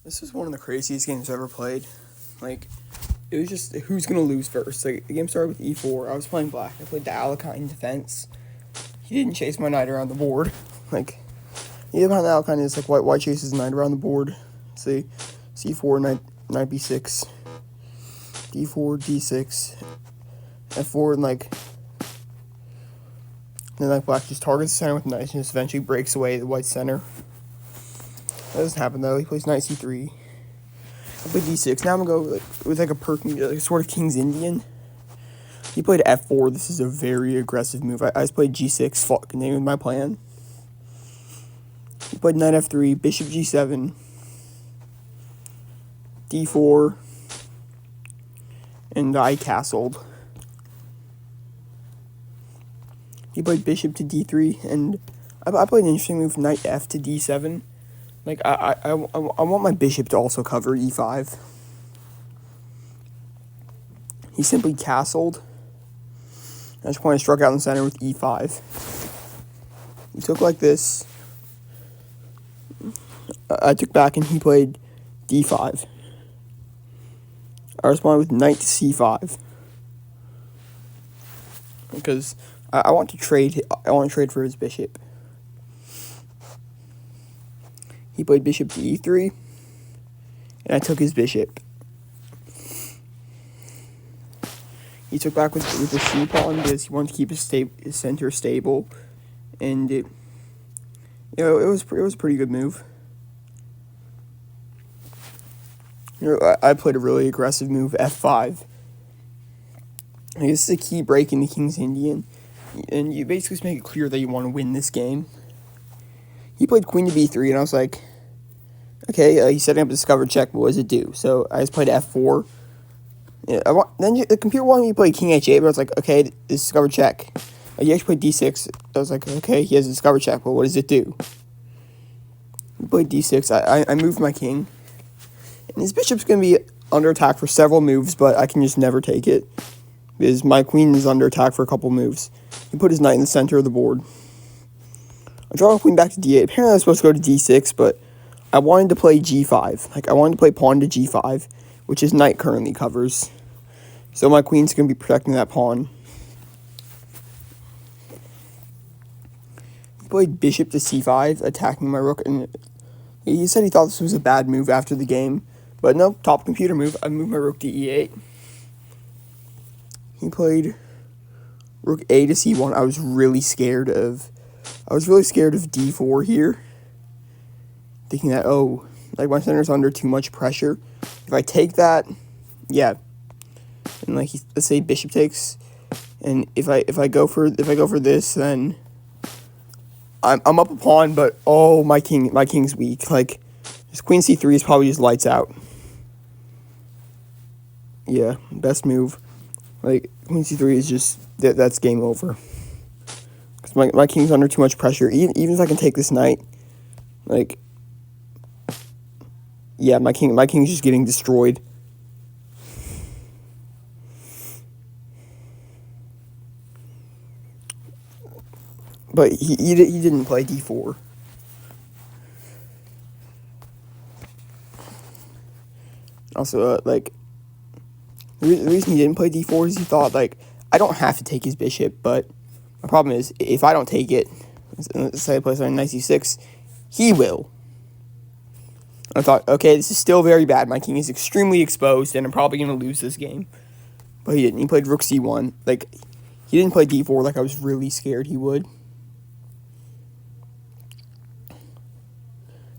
This is one of the craziest games I've ever played. Like, it was just who's gonna lose first. Like, the game started with e4. I was playing black. I played the Alekhine defense. He didn't chase my knight around the board. Like, the other behind the Alekhine is like white chases knight around the board. See, c4, knight b6, d4, d6, f4, and then black just targets the center with knight and just eventually breaks away the white center. That doesn't happen though. He plays knight c3. I played d6. Now I'm gonna go with a perky, sort of King's Indian. He played f4. This is a very aggressive move. I just played g6. Fuck, name of my plan. He played knight f3, bishop g7, d4, and I castled. He played bishop to d3, and I played an interesting move, knight f to d7. Like, I want my bishop to also cover e5. He simply castled. I just want to struck out in the center with e5. He took like this. I took back and he played d5. I responded with knight to c5. Because I want to trade. I want to trade for his bishop. He played bishop to e3, and I took his bishop. He took back with the c pawn because he wanted to keep his center stable, and it was a pretty good move. I played a really aggressive move, f5. This is a key break in the King's Indian, and you basically just make it clear that you want to win this game. He played queen to b3, and I was like, okay, he's setting up a discovered check, but what does it do? So I just played f4. Yeah, then the computer wanted me to play king h8, but I was like, okay, this is discovered check. He actually played d6. I was like, okay, he has a discovered check, but what does it do? He played d6. I moved my king. And his bishop's going to be under attack for several moves, but I can just never take it. Because my queen is under attack for a couple moves. He put his knight in the center of the board. I draw my queen back to d8. Apparently I was supposed to go to d6, but I wanted to play g5. Like, I wanted to play pawn to g5, which his knight currently covers. So my queen's going to be protecting that pawn. He played bishop to c5, attacking my rook, and he said he thought this was a bad move after the game. But no, top computer move. I moved my rook to e8. He played rook a to c1. I was really scared of d4 here. Thinking that, like my center's under too much pressure. If I take that, yeah. And like let's say bishop takes, and if I go for this, then I'm up a pawn, but my king's weak. Like his queen c3 is probably just lights out. Yeah, best move. Like queen c3 is just that's game over. Cause my king's under too much pressure. Even if I can take this knight, like yeah, my king's just getting destroyed. But he didn't play d4. Also, like, the reason he didn't play d4 is he thought, like, I don't have to take his bishop, but my problem is, if I don't take it, let's say I play something knight c6, he will. I thought, okay, this is still very bad. My king is extremely exposed, and I'm probably going to lose this game. But he didn't. He played rook c1. Like, he didn't play d4 like I was really scared he would.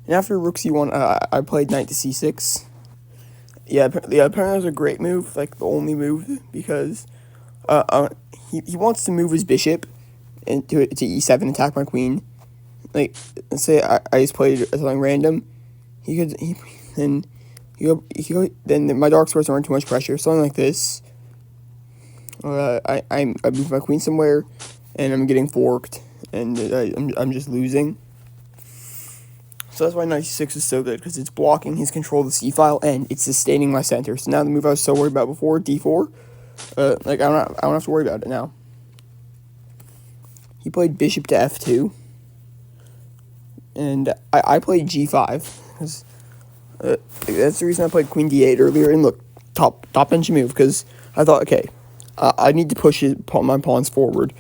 And after rook c1, I played knight to c6. Yeah, apparently that was a great move, like the only move, because he wants to move his bishop into to e7, attack my queen. Like, let's say I just played something random, then my dark swords aren't too much pressure. Something like this. I move my queen somewhere, and I'm getting forked, and I'm just losing. So that's why knight c6 is so good, because it's blocking his control of the c-file, and it's sustaining my center. So now the move I was so worried about before, d4, like I don't have to worry about it now. He played bishop to f2, and I played g5, because That's the reason I played queen d8 earlier. And look, top bench move, because I thought, okay, I need to push my pawns forward,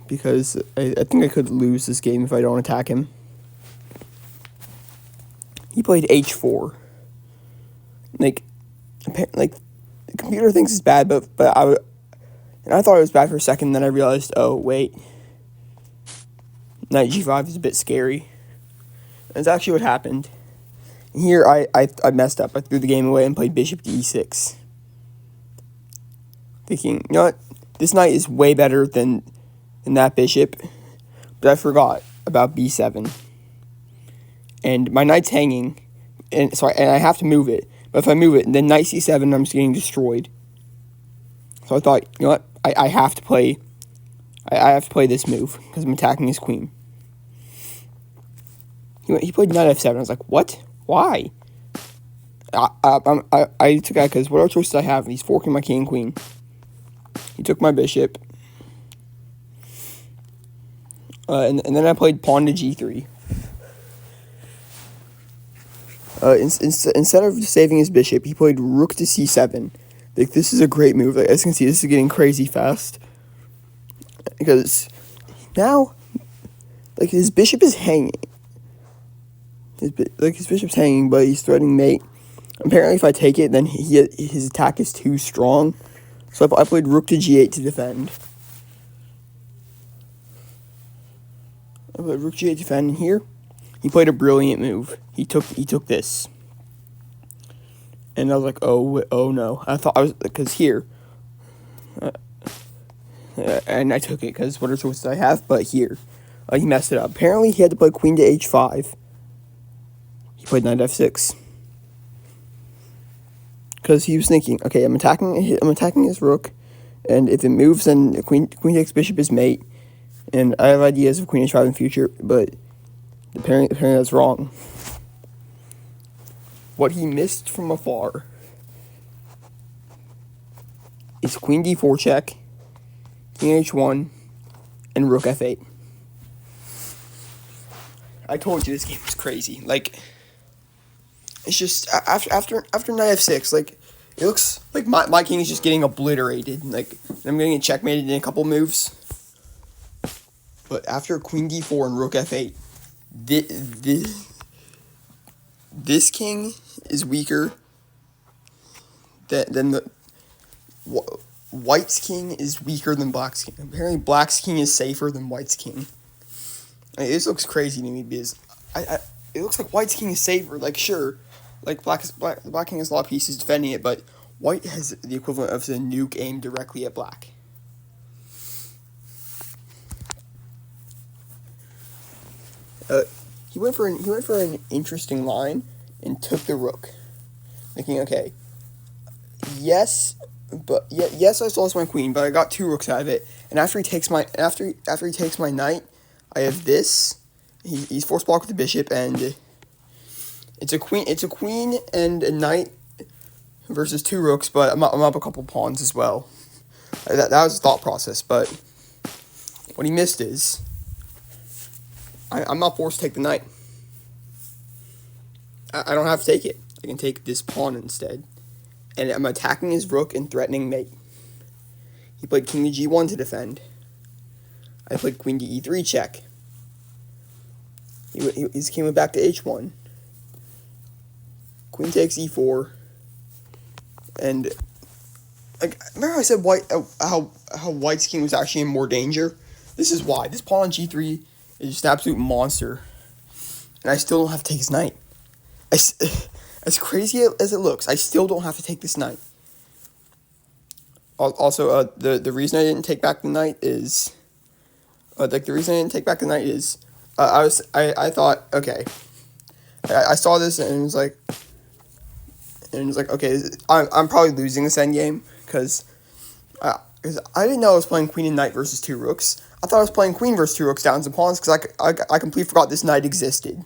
because I think I could lose this game if I don't attack him. He played h4. Like the computer thinks it's bad, but I thought it was bad for a second. Then I realized, oh wait, knight g5 is a bit scary. That's actually what happened. Here I messed up. I threw the game away and played bishop to e6, thinking, you know what, this knight is way better than that bishop. But I forgot about b7, and my knight's hanging, and I have to move it. But if I move it, then knight c7, I'm just getting destroyed. So I thought, you know what, I have to play. I have to play this move because I'm attacking his queen. He played knight f7. I was like, what? Why? I took out because what other choices I have? He's forking my king and queen. He took my bishop. And then I played pawn to g3. Instead of saving his bishop, he played rook to c7. Like, this is a great move. Like, as you can see, this is getting crazy fast. Because now, like, his bishop is hanging. His bishop's hanging, but he's threatening mate. Apparently, if I take it, then his attack is too strong. So I played rook to g8 to defend. I played rook g8 to defend, and here he played a brilliant move. He took this, and I was like, oh no. I thought I was, because here, and I took it because what other choices I have? But here, he messed it up. Apparently, he had to play queen to h5. He played knight f6 because he was thinking, okay, I'm attacking his rook, and if it moves, then queen takes bishop is mate. And I have ideas of queen h5 in the future, but apparently that's wrong. What he missed from afar is queen d4 check, king h1, and rook f8. I told you this game was crazy. Like, it's just after knight f6, like, it looks like my king is just getting obliterated. Like, I'm getting checkmated in a couple moves. But after queen d4 and rook f8, this king is weaker than the white's king is weaker than black's king. Apparently, black's king is safer than white's king. I mean, this looks crazy to me because it looks like white's king is safer. Like, sure, like black king has a lot of pieces defending it, but white has the equivalent of the nuke aimed directly at black. He went for an interesting line and took the rook, thinking, okay, yes, I lost my queen, but I got two rooks out of it. And after he takes my knight, I have this. He's forced block with the bishop, and it's a queen and a knight versus two rooks, but I'm up a couple pawns as well. That was his thought process, but what he missed is I'm not forced to take the knight. I don't have to take it. I can take this pawn instead. And I'm attacking his rook and threatening mate. He played king to g1 to defend. I played queen to e3 check. His king went back to h1. Queen takes e4. And, like, remember I said how white's king was actually in more danger? This is why. This pawn on g3 is just an absolute monster. And I still don't have to take his knight. As crazy as it looks, I still don't have to take this knight. Also, the reason I didn't take back the knight is, I thought, okay, I saw this and it was like, okay, I'm probably losing this endgame because I didn't know I was playing queen and knight versus two rooks. I thought I was playing queen versus two rooks, downs and pawns, because I completely forgot this knight existed,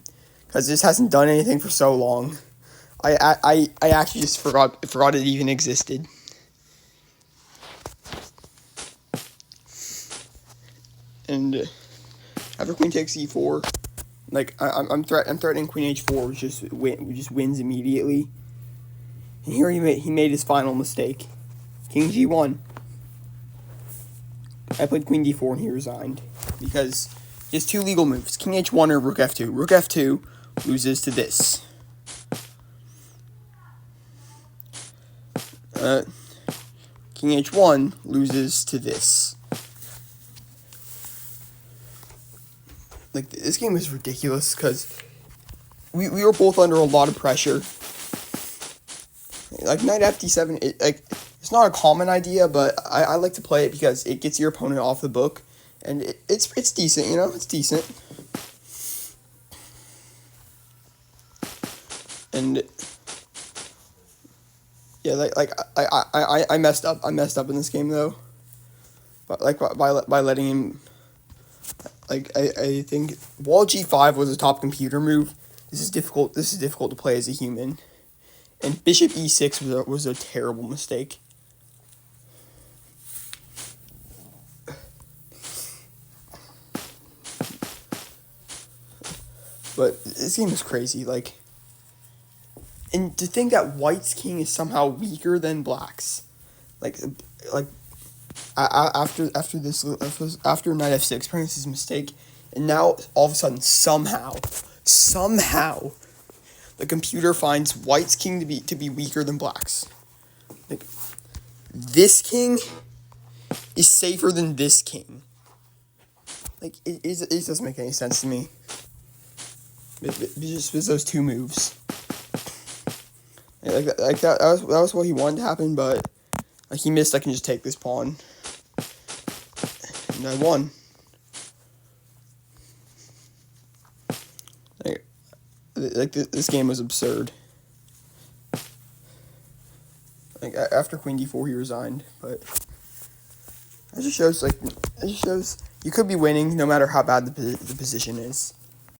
because this hasn't done anything for so long. I actually just forgot it even existed. And after queen takes e4, Like I'm threatening queen h4, which just wins immediately. And here he made his final mistake. King g1. I played queen d4 and he resigned because he has two legal moves: king h1 or rook f2. Rook f2 loses to this. King h1 loses to this. Like, this game is ridiculous because we were both under a lot of pressure. Like, knight fd7, it's not a common idea, but I like to play it because it gets your opponent off the book, and it's decent, you know, it's decent. And yeah, I messed up. I messed up in this game though, but by letting him. I think wall g5 was a top computer move. This is difficult. This is difficult to play as a human. And bishop e6 was a terrible mistake. But this game is crazy. Like, and to think that white's king is somehow weaker than black's, like after knight f6, Prince's mistake, and now all of a sudden somehow, the computer finds white's king to be weaker than black's. Like, this king is safer than this king. Like, it doesn't make any sense to me. Just those two moves. Like that was what he wanted to happen, but like he missed. I can just take this pawn, and I won. Like this game was absurd. Like after queen d4, he resigned, but it just shows you could be winning no matter how bad the position is.